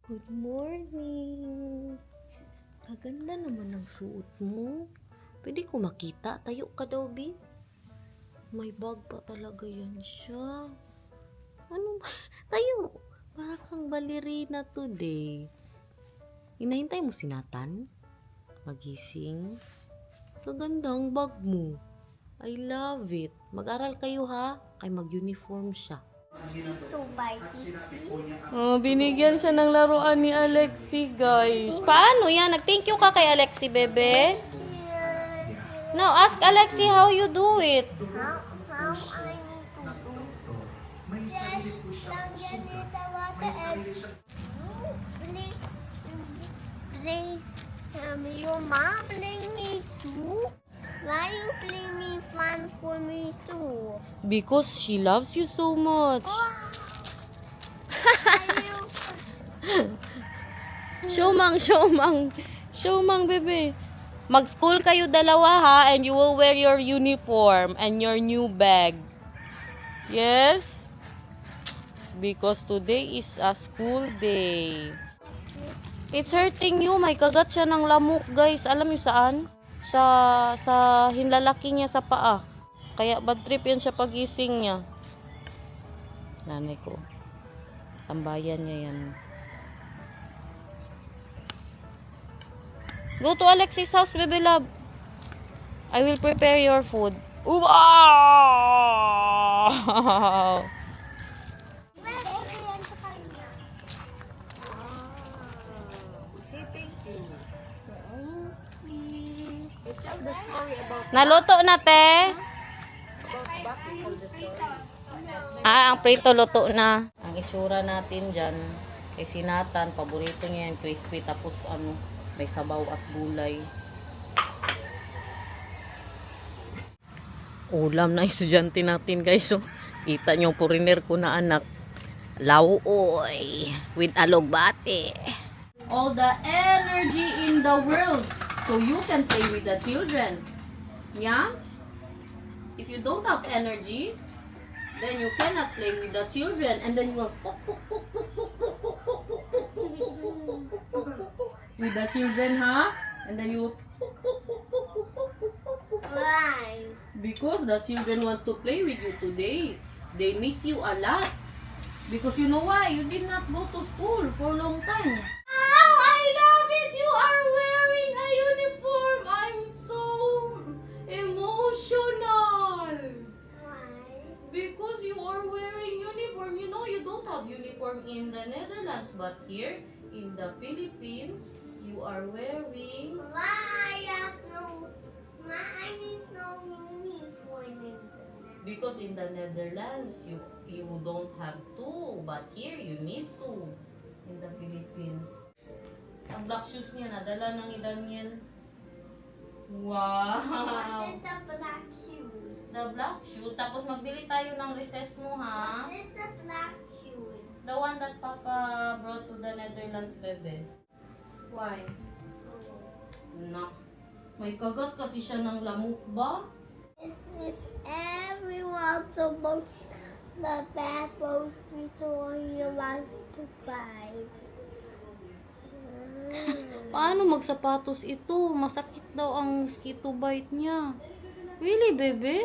Good morning. Kaganda naman ang suot mo. Pwede ko makita. Tayo ka daw, Bi. May bag pa talaga yan siya. Ano ba? Tayo. Para kang balerina today. Hinahintay mo si Nathan? Magising. Kagandang bag mo. I love it. Mag-aral kayo ha. Kay mag-uniform siya. Oh, binigyan siya ng laruan ni Alexi, guys. Paano yan? Nag-thank you ka kay Alexi, bebe? Now, ask Alexi how you do it. How I need to do? Just lagyan niyo the water and play. Your mom play me too? Why you play me fun for me too? Because she loves you so much. Show mang, bebe. Mag-school kayo dalawa ha, and you will wear your uniform and your new bag. Yes? Because today is a school day. It's hurting you. May kagat siya ng lamok, guys. Alam niyo saan? Sa hinlalaki niya sa paa. Kaya bad trip yan siya pagising niya. Nanay ko. Tambayan niya yan. Go to Alexis' house, baby love. I will prepare your food. Wow! Naluto na, te? Ang prito luto na. Ang itsura natin dyan, kay si Nathan, paborito niya yung crispy, tapos may sabaw at gulay. Ulam na estudyante natin, guys. So, kita niyo yung foreigner ko na anak. Lauoy with alugbate. All the energy in the world so you can play with the children. Yeah? If you don't have energy, then you cannot play with the children, and then you will with the children, huh? And then you Why? because the children wants to play with you today. They miss you a lot. Because you know why? You did not go to school for a long time. Oh, I love it! You are wearing a uniform! I'm so emotional! Why? Because you are wearing uniform. You know you don't have uniform in the Netherlands, but here in the Philippines, you are wearing... Why I need no uniform in the Because in the Netherlands, you don't have to, but here you need to. In the Philippines. Ang black shoes niya, nadala ng ilan yan. Wow! What is the black shoes? The black shoes. Tapos mag-delete tayo ng recess mo, ha? What is the black shoes? The one that Papa brought to the Netherlands, bebe. Why? Na. May kagat kasi siya ng lamok ba? Is everyone supposed the bad boat Victoria wants to buy? Paano magsapatos ito? Masakit daw ang mosquito bite niya. Really, bebe?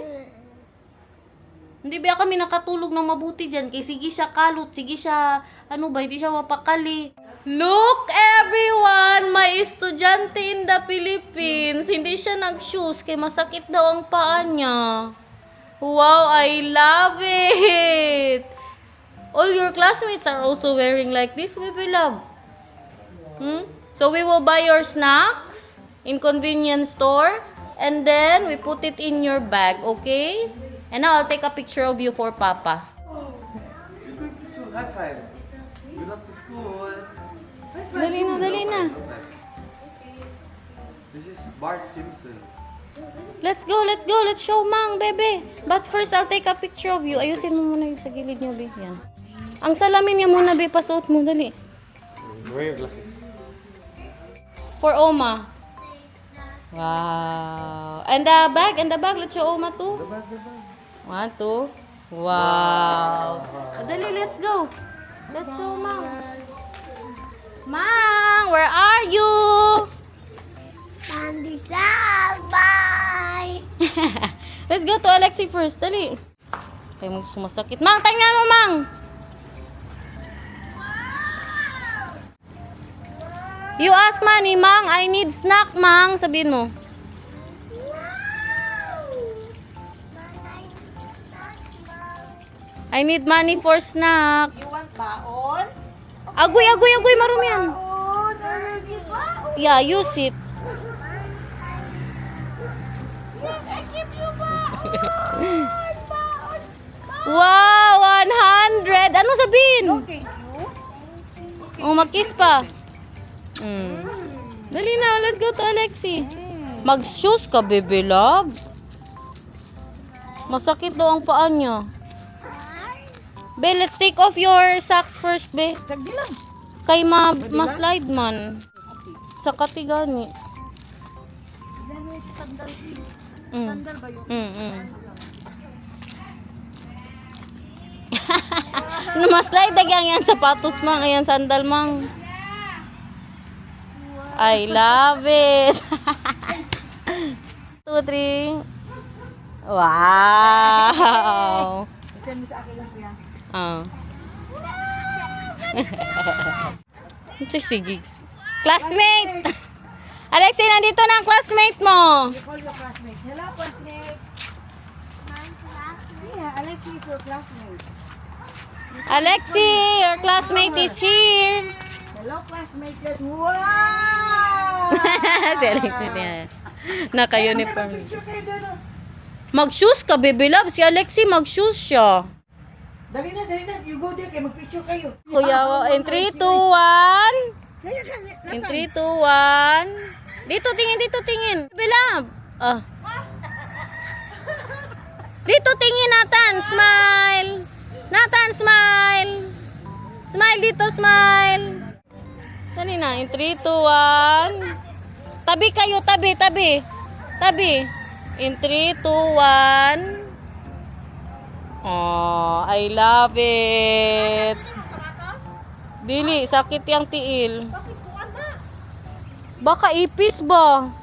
Hindi ba kami nakatulog ng mabuti dyan? Kaya sige siya kalot, sige siya, hindi siya mapakali. Look everyone! May estudyante in the Philippines. Hindi siya nag-shoes kaya masakit daw ang paa niya. Wow, I love it! All your classmates are also wearing like this, baby love. So we will buy your snacks in convenience store and then we put it in your bag, okay? And now I'll take a picture of you for Papa. You're going to school. High five. Good luck to school. High five. Dali na, dali na. This is Bart Simpson. Let's go. Let's show Mang, bebe. But first, I'll take a picture of you. Ayusin mo muna yung sa gilid niyo, be. Yan. Ang salamin niya muna, be. Pasuot mo, dali. Wear your glasses. For Oma. Wow. And the bag. Let's show Oma too. The bag. 1, 2. Wow. Dali, let's go. Let's show Mang. Mang, where are you? Pandesal, bye! Let's go to Alexi first. Dali. Kaya mo sumasakit. Mang, tingnan mo, Mang. You ask money, Mang. I need snack, Mang. Sabihin mo. I need money for snack. You want baon? Agoy, agoy, agoy. Marumi yan. Baon! Already baon! Yeah, use it. I give you baon! Baon! Wow, 100. Ano sabihin? Thank you. Oh, mag-kiss pa. Dali na, let's go to Alexi. Mag-shoes ka, baby love. Masakit daw ang paa niya. Be, let's take off your socks first, be. Sagdi lang. Kay ma-slide man. Sa katigani. Sandal ba yun? No, ma-slide dagang yan sapatos, mang. Ayan, sandal, mang. I love it. 2, 3. Wow. Ito mo sa akin lang siya. Oh. Ito si Gigs. Classmate! Alexi, nandito na ang classmate mo. You call your classmate. Hello, classmate. Yeah, Alex is your classmate. Alexi, your classmate is here. Hello, classmate. Wow! Si Alexi niya. Naka-uniform. Picture kayo doon. Oh. Mag-shoes ka, baby love. Si Alexi, mag-shoes siya. Dali na, dali na. You go there kayo. Mag-picture kayo. Kuya, in 3, 2, 1. Kaya ka, In 3, 2, 1. Dito tingin. Baby love. Ah. Dito tingin, Nathan. Smile. Nathan, smile. Smile dito, smile. Dali na. In 3, 2, 1. Tabi kayo, tabi. In 3, 2, 1. Oh, I love it. Dili, sakit yung tiil. Baka ipis ba?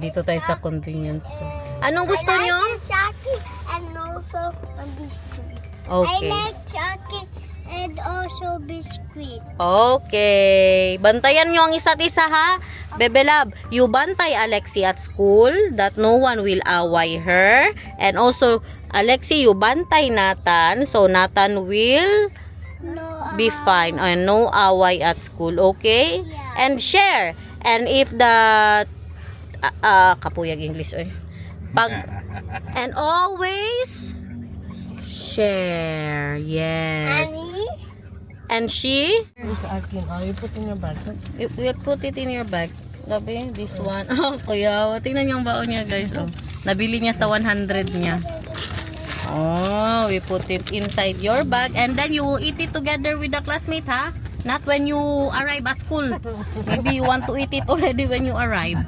Dito tayo sa convenience store. Anong gusto I nyo? like the chocolate and also a biscuit. I Okay. like chocolate and also biscuit. Okay. Bantayan nyo ang isa't isa, ha? Bebe love, you bantay Alexi at school that no one will away her. And also, Alexi, you bantay Nathan so Nathan will No, be fine. And no away at school, okay? Yeah. And share. And if the kapuyag English, and always share. Yes. Annie? And she? Sa akin, you put in your bag. You put it in your bag. Gabi, this one. Oh, kuya, tingnan niyo ang baon niya, guys. Oh. Nabili niya sa 100 niya. Oh, we put it inside your bag and then you will eat it together with the classmate, ha? Not when you arrive at school. Maybe you want to eat it already when you arrive.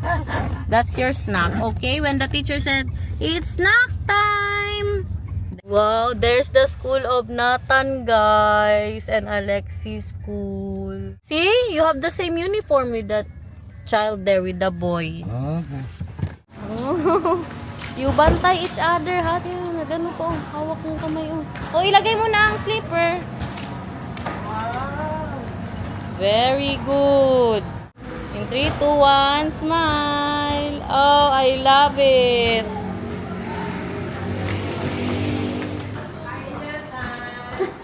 That's your snack, okay? When the teacher said, it's snack time! Wow, there's the school of Nathan, guys, and Alexi's school. See, you have the same uniform with that child there, with the boy. Okay. Oh, you bantay each other, ha? Tingnan na, gano'n po. Hawak ng kamay, oh. Oh, ilagay mo na ang slipper. Very good. In 3, 2, 1, smile. Oh, I love it.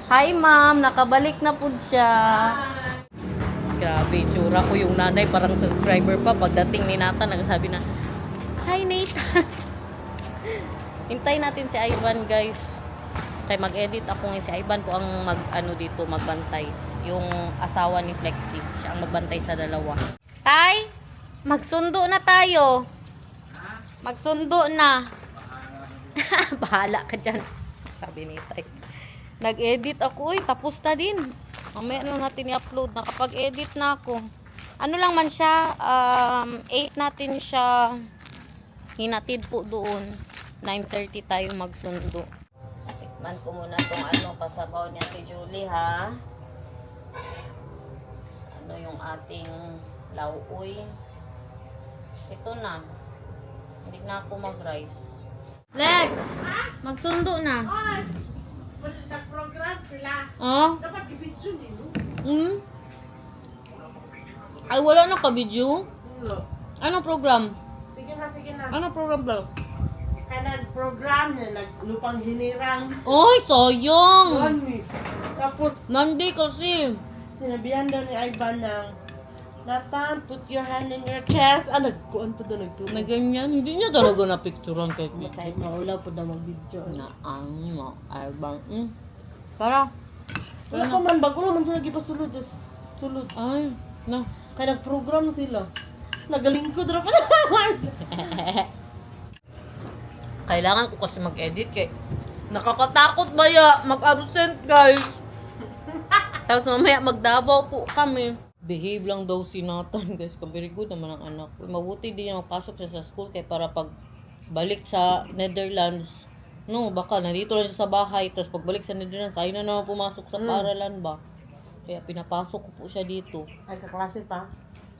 Hi, ma'am. Nakabalik na po siya. Grabe, tsura ko yung nanay. Parang subscriber pa. Pagdating ni Nathan, nagsabi na, hi, Nathan. Hintay natin si Ivan, guys. Kaya mag-edit ako ngayon. Si Ivan po ang dito, magbantay. Yung asawa ni Flexi. Siya ang magbantay sa dalawa. Tay, magsundo na tayo. Magsundo na. Bahala ka dyan. Sabi ni Tay. Nag-edit ako. Uy, tapos na din. Mamaya na natin i-upload. Nakapag-edit na ako. Ano lang man siya. 8 natin siya hinatid po doon. 9:30 tayo magsundo. Man ko muna tong ano, kasabaw ni Ate Julie, ha? Ano yung ating lauoy. Ito na. Hindi na ako mag-rice. Lex! Magsundo na. Nag-program sila. Oh? Dapat i-video nilo. Ay, wala na ka-video? Anong program? Sige na. Anong program daw? Kaya nag-program na, naglupang hinirang. Oy, sayang! Ano? Tapos, Monday kasi. sinabihan daw ni Ivan ng, Nathan, put your hand in your chest. Ah, nagkuhan po daw, Na nagtulog. ganyan, hindi niya talaga na-picturean kay Kiki. Kahit maulaw po daw mag-video. Na ang mo, ay bang, Para. Wala ka man, bago naman sila gipasulod. Sulod. Ay, na. Kaya nag-program sila. Nagalingkod ra pa. Kailangan ko kasi mag-edit kay nakakatakot ba ya mag-absent, guys. Tapos mamaya magdabaw po kami. Behave lang daw si Nathan, guys. Very good naman ang anak ko. Mabuti din yung pasok siya sa school kay para pag balik sa Netherlands, no, baka nandito lang siya sa bahay. Tapos pagbalik sa Netherlands, ayaw na naman pumasok sa paaralan ba. Kaya pinapasok ko po siya dito. Ay, kaklase pa.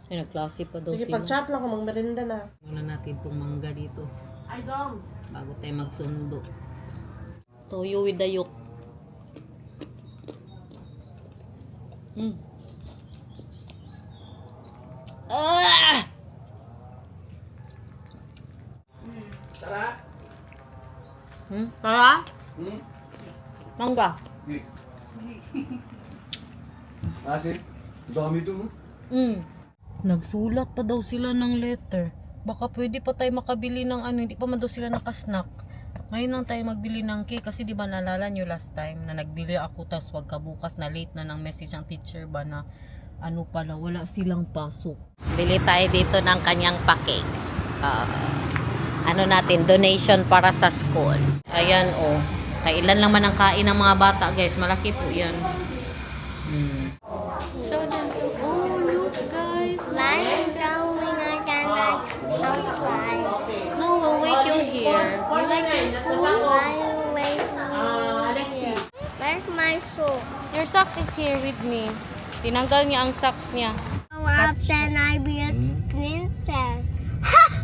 Ay, nagklase pa daw Sige, sila. pag-chat lang kung magmerinda na. Muna natin itong mangga dito Ay, dong. bago tayo magsundo. Toyo with the yolk. Ah! Tara! Tara? Hmm? Mangga. Asin? Dami ito mo. Nagsulat pa daw sila ng letter. Baka pwede pa tayo makabili ng ano, hindi pa man daw sila nakasnack. Ngayon lang tayo magbili ng cake kasi di ba naalala nyo last time na nagbili ako tas wag kabukas na late na ng message ang teacher ba na ano pala, wala silang pasok. Bili tayo dito ng kanyang pa-cake. Ano natin, donation para sa school. Ayan oh. Kailan naman ang kain ng mga bata guys, malaki po yan. Show them. Oh look guys. I'm going again outside. No, we'll wait you here. You like your school? Why you waiting here? Where's my soap? Your socks is here with me. Tinanggal niya ang socks niya. How often I be a princess?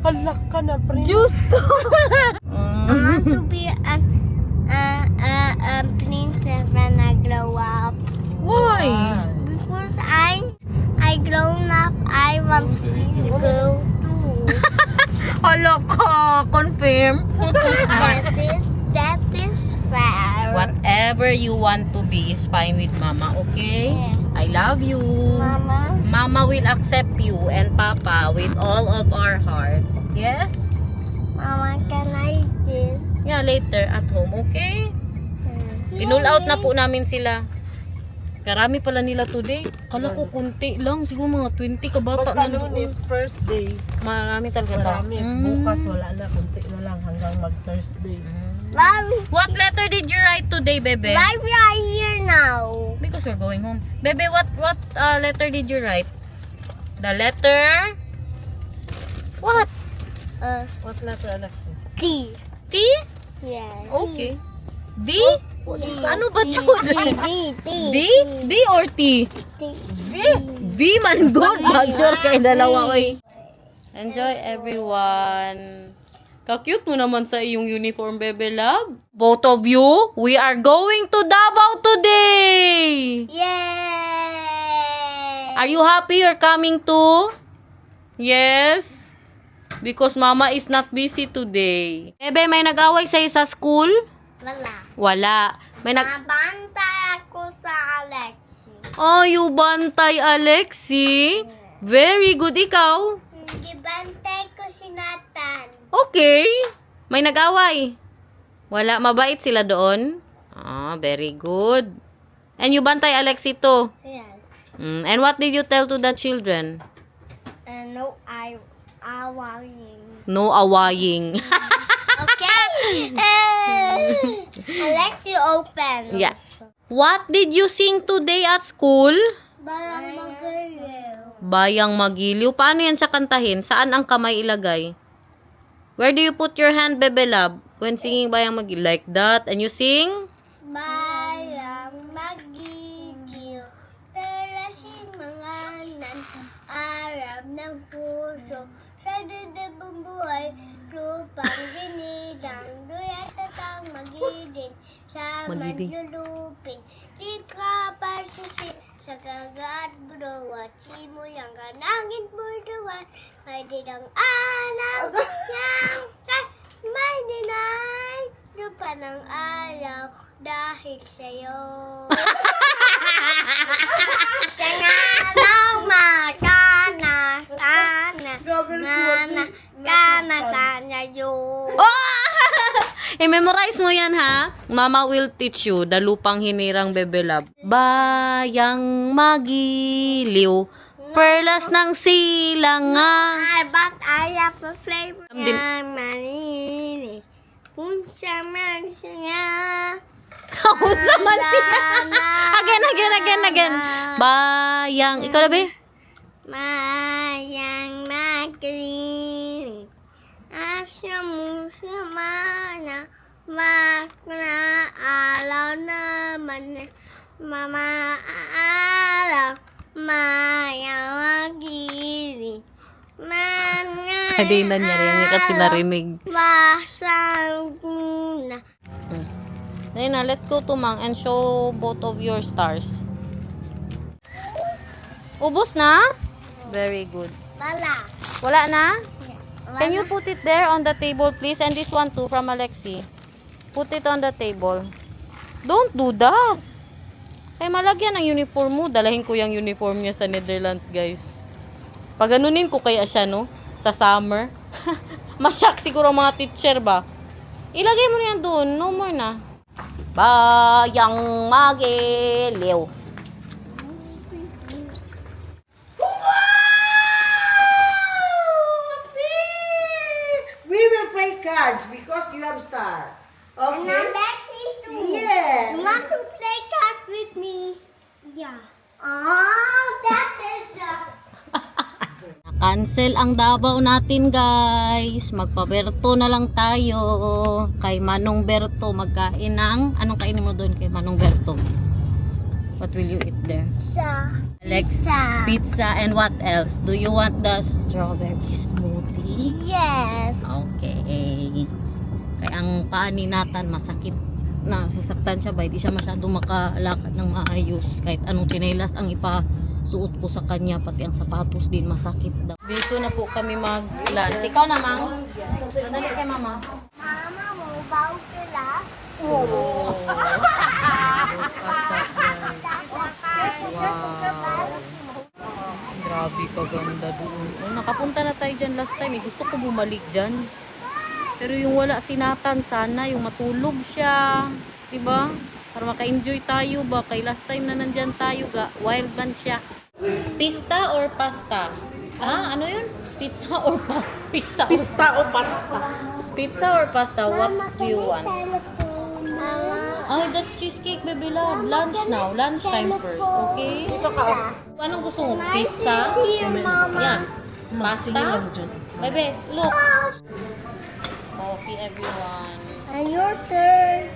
Halak ka na, prince. Juice ko! I want to be a princess when I grow up. Why? Because I grown up, I want to grow too. Hala ka! Confirm? that is fair. Whatever you want to be is fine with Mama, okay? Yeah. I love you. Mama? Mama will accept you and Papa with all of our hearts. Yes? Mama, can I eat this? Yeah, later at home, okay? Pinull out na po namin sila. Karami pala nila today. Kala ko kunti lang. Siguro mga 20 ka bata Basta na noon is first day. Marami talaga. Marami. Bukas wala na, kunti na lang hanggang mag-Thursday. Mommy, What letter did you write today, Bebe? why we are here now? Because we're going home. Bebe, what letter did you write? The letter? What? What letter, Alexi? T. T? Yes. Okay. D? D. Ano ba D, yun? D. D? D or T? D. V man good. Mag-sure kayo dalawa, oy. Enjoy, everyone. Ka-cute mo naman sa iyong uniform, Bebe Love. Both of you, we are going to Davao today. Yay! Are you happy you're coming too? Yes? Because Mama is not busy today. Bebe, may nag-away sa'yo sa school? Wala. Wala. May Nabantay ako sa Alexi. Oh, you bantay, Alexi. Very good. Ikaw? Gibantay ko si Nathan. Okay. May nag-away? Wala. Mabait sila doon? Ah, very good. And you bantay, Alexi, too? Yes. And what did you tell to the children? No, I awaying. No awaying. Okay. Alexi open. Yeah. What did you sing today at school? Bayang magaling. Bayang Magiliw. Paano yan siya kantahin? Saan ang kamay ilagay? Where do you put your hand, Bebe Love? When singing Bayang Magiliw? Like that. And you sing? Bayang magigil, perasin mga nan, arap ng puso, sa dudabong buhay, lupang ginidang, duyat at ang magidin, sa manlulupin, di ka parsusin, sa kagat buruwat, simuyang kanangin buruwat, may didang anak, yang may dinay, lupa ng araw, dahil sa'yo. Sa ngalaw, magana, kana, sana yun. I-memorize mo yan ha. Mama will teach you. The lupang hinirang Bebe Love. Bayang magiliw, perlas ng silangan. But I have a flavor Din- ng maninis. Kung sa man siya. Kaunsa man siya. Again. Bayang, ikaw na be? Mayang magkalinis. Asya mo sa mana. Maknaalaw naman. Mamaalaw. Mayang magkalinis. Hindi na niya rin kasi narinig. Wasang na. Ayun na, let's go to Mang and show both of your stars. Ubus na? Very good. Wala. Wala na? Can you put it there on the table, please? And this one too, from Alexi. Put it on the table. Don't do that. Kaya malagyan ang uniform mo. Dalahin ko yung uniform niya sa Netherlands, guys. Paganunin ko kaya siya, no? Sa summer. Masyak siguro ang mga teacher ba? Ilagay mo na yan doon. No more na. Bayang magiliw. We will play cards because you have star. And Okay? I'm Lexi too. Yeah. You want to play cards with me? Yeah. Oh, that is the... Cancel ang Davao natin, guys. Magpaberto na lang tayo. Kay Manong Berto. Magkain ng... Anong kainin mo doon kay Manong Berto? What will you eat there? Pizza. Alex, pizza and what else? Do you want the strawberry smoothie? Yes. Okay. Kaya ang paa ni Nathan masakit. Nasasaktan siya ba? Hindi siya masyadong makalakad ng maayos. Kahit anong tsinelas ang ipasuot ko sa kanya, pati ang sapatos din masakit daw. Dito na po kami mag-lunch. Ikaw na, Mang. Madali kay Mama. Mama, mo ba sila? Grabe kaganda doon. Oh, nakapunta na tayo dyan last time. Gusto ko bumalik dyan. Pero yung wala si Nathan, sana yung matulog siya. Diba? Para maka-enjoy tayo ba? Kay last time na nandyan tayo, wild man siya. Pista or pasta? Ah, ano yun? Pizza or pasta? Pista o pasta? Pizza or pasta? What do you want? Mama. Oh, that's cheesecake, baby love. Lunch now. Lunch time first. Okay? Ito ka. Anong gusto mo? Pizza? Here, Mama. Yan. Pasta? lang dyan. Baby, look. Coffee, everyone. And your turn.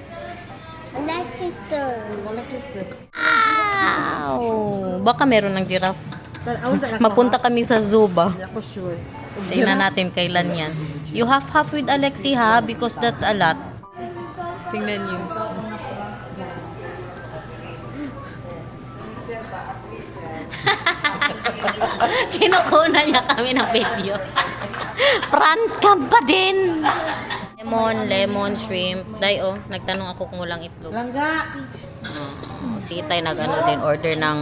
Alexis' turn. Wow! Baka meron ng giraffe. Mapunta kami sa zoo ba? Hindi ako sure. Tingnan natin kailan yan. You have half with Alexi ha? Because that's a lot. Tingnan niyo. Kinukunan niya kami ng video. Prank ka ba din? Lemon, shrimp. Day, oh, nagtanong ako kung walang itlog. Langga. Si Itay nag-ano din, order ng,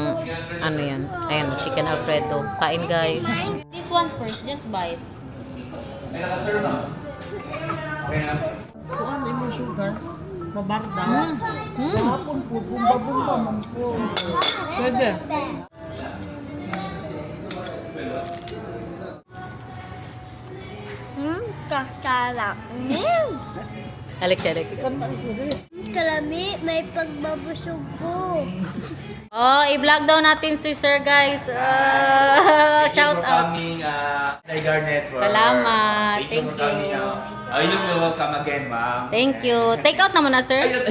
ano yan, ayan, chicken alfredo. Kain, guys. This one first, just bite. Kuan mo sugar. Mabarda. Mm. Hapon po, bumba-bumba man po. Pwede. Kakala. Alex. Kalami, may pagbabusog ko. Oh, i-vlog daw natin si Sir, guys. Shout out. Coming, Tiger Network. Salamat. Thank you for coming. You're welcome again, ma'am. Thank you. Take out naman na, sir. Ayun.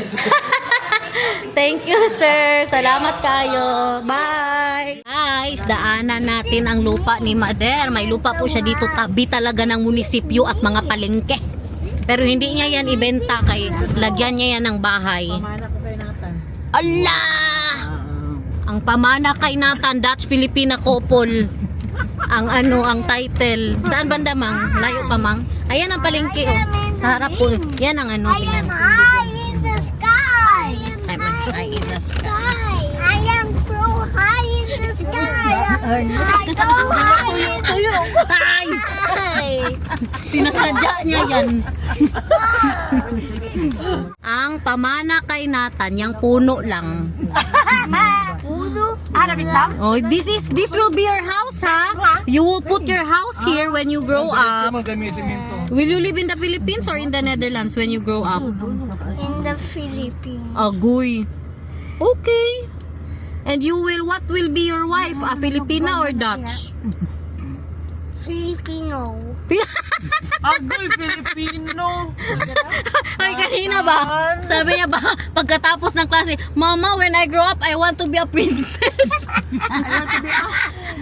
Thank you, sir. Salamat kayo. Bye. Guys, daanan natin ang lupa ni Mader. May lupa po siya dito, tabi talaga ng munisipyo at mga palengke. Pero hindi niya yan ibenta, kay lagyan niya yan ng bahay. Pamana ko kay Nathan. Allah! Ang pamana kay Nathan, Dutch Filipina couple. Ang ang title. Saan banda, Mang? Layo pa, Mang? Ayan ang palengke, oh. Sa harap po. Yan ang I tingnan. am high in the sky. I'm high in the sky. I am so high in the sky. I go high in the Ay! sky. Sinasadya niya yan. Ang pamana kay Nathan, yung puno lang. Puno? Oh, this will be your house, ha? You will put your house here when you grow up. Will you live in the Philippines or in the Netherlands when you grow up? In the Philippines. Agoy. Okay. And what will be your wife? A Filipina or Dutch? Filipino. Agoy, Filipino. Ay, kanina ba? Sabi niya ba, pagkatapos ng klase, Mama, when I grow up, I want to be a princess.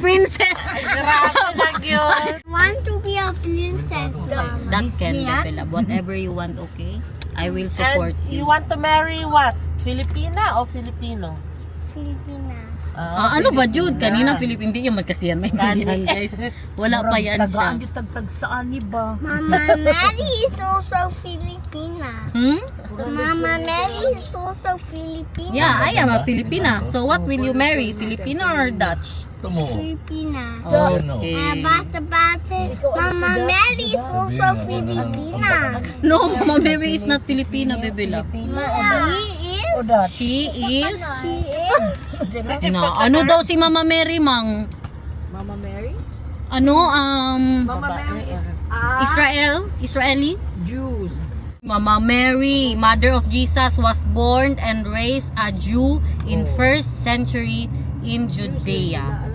Princess. Grabe lang yun. I want to be a princess, Mama. That can develop. Whatever you want, okay? I will support And you. you want to marry what? Filipina o Filipino? Filipina. Ano ba, Jude? Kanina, Philippine, hindi yung magkasiyan. May hindi guys. Wala pa yan siya. Mama Mary is also Filipina. Hmm? Mama Mary is also Filipina. Yeah, I am a Filipina. So what will you marry? Filipina or Dutch? Filipina. Okay. Bata. Mama Mary is also Filipina. No, Mama Mary is not Filipina, baby love. She is. She is... She is. Na, ano daw si Mama Mary, Mang? Mama Mary? Ano, Mama Mary is Israeli? Jews. Mama Mary, Mother of Jesus, was born and raised a Jew in 1st century in Judea.